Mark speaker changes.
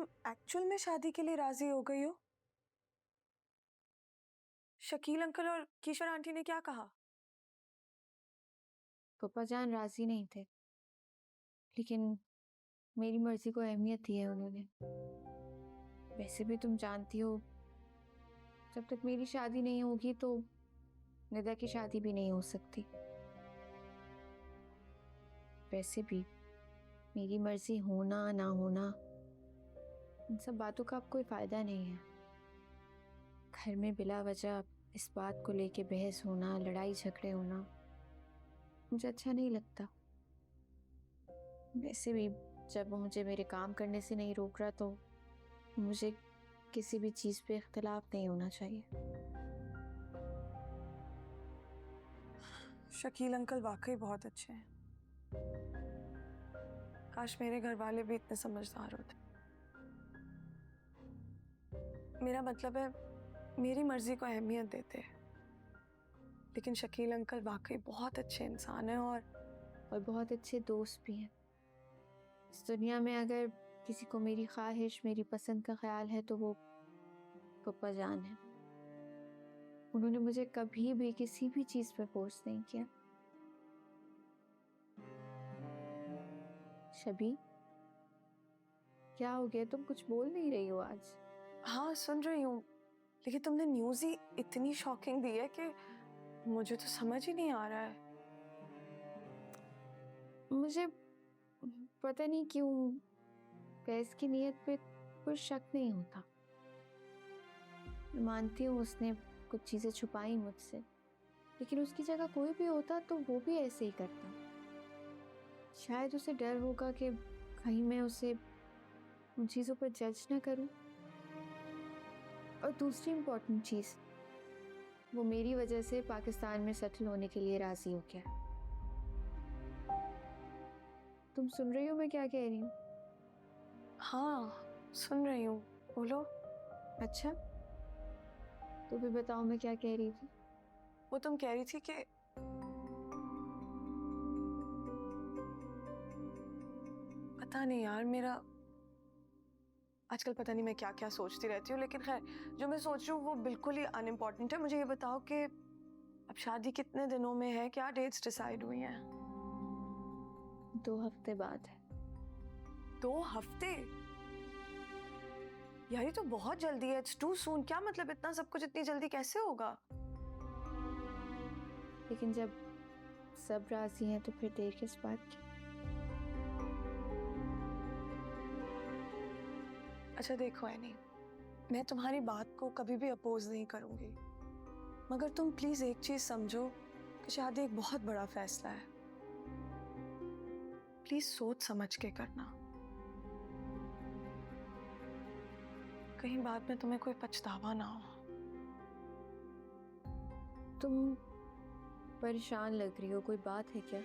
Speaker 1: तुम एक्चुअल में शादी के लिए राजी हो गई हो? शकील अंकल और किशोर आंटी ने क्या कहा?
Speaker 2: पप्पा जान राजी नहीं थे, लेकिन मेरी मर्जी को अहमियत दी है उन्होंने। वैसे भी तुम जानती हो, जब तक मेरी शादी नहीं होगी तो निदा की शादी भी नहीं हो सकती। वैसे भी मेरी मर्जी होना ना होना, इन सब बातों का अब कोई फायदा नहीं है। घर में बिला वजह इस बात को लेके बहस होना, लड़ाई झगड़े होना मुझे अच्छा नहीं लगता। वैसे भी जब वो मुझे मेरे काम करने से नहीं रोक रहा तो मुझे किसी भी चीज पे इख्तिलाफ नहीं होना चाहिए।
Speaker 1: शकील अंकल वाकई बहुत अच्छे हैं। काश मेरे घर वाले भी इतने समझदार होते। मेरा मतलब है, मेरी मर्जी को अहमियत देते हैं। लेकिन शकील अंकल वाकई बहुत अच्छे इंसान हैं
Speaker 2: और बहुत अच्छे दोस्त भी हैं। इस दुनिया में अगर किसी को मेरी ख्वाहिश, मेरी पसंद का ख्याल है तो वो पप्पा जान है। उन्होंने मुझे कभी भी किसी भी चीज पे फोर्स नहीं किया। शबी, क्या हो गया? तुम कुछ बोल नहीं रही हो आज।
Speaker 1: हाँ, सुन रही हूँ। लेकिन तुमने न्यूज़ ही इतनी शॉकिंग दी है कि मुझे तो समझ ही नहीं आ रहा है।
Speaker 2: मुझे पता नहीं क्यों कैस की नीयत पे कोई शक नहीं होता। मैं मानती हूँ उसने कुछ चीजें छुपाई मुझसे, लेकिन उसकी जगह कोई भी होता तो वो भी ऐसे ही करता। शायद उसे डर होगा कि कहीं मैं उसे उन चीजों पर जज ना करूं। और दूसरी इम्पोर्टेंट चीज, वो मेरी वजह से पाकिस्तान में सेटल होने के लिए राजी हो गया। तुम सुन रही हो मैं क्या कह रही हूँ?
Speaker 1: हाँ, सुन रही हूँ, बोलो।
Speaker 2: अच्छा, तो भी बताओ मैं क्या कह रही थी।
Speaker 1: वो तुम कह रही थी कि पता नहीं यार, मेरा आजकल पता नहीं मैं क्या क्या सोचती रहती हूँ। लेकिन खैर, जो मैं सोच रही हूँ वो बिल्कुल ही अनइम्पोर्टेंट है। मुझे ये बताओ कि अब शादी कितने दिनों में है? क्या डेट्स डिसाइड हुई हैं?
Speaker 2: 2 हफ्ते बाद है।
Speaker 1: 2 हफ्ते? यार ये तो बहुत जल्दी है। It's too soon. क्या मतलब, इतना सब कुछ इतनी जल्दी कैसे होगा?
Speaker 2: लेकिन जब सब राजी हैं तो फिर देर किस बात की।
Speaker 1: अच्छा देखो एनी, मैं तुम्हारी बात को कभी भी अपोज नहीं करूंगी, मगर तुम प्लीज एक चीज समझो कि शादी एक बहुत बड़ा फैसला है। प्लीज सोच समझ के करना। कहीं बाद में तुम्हें कोई पछतावा ना हो।
Speaker 2: तुम परेशान लग रही हो, कोई बात है क्या?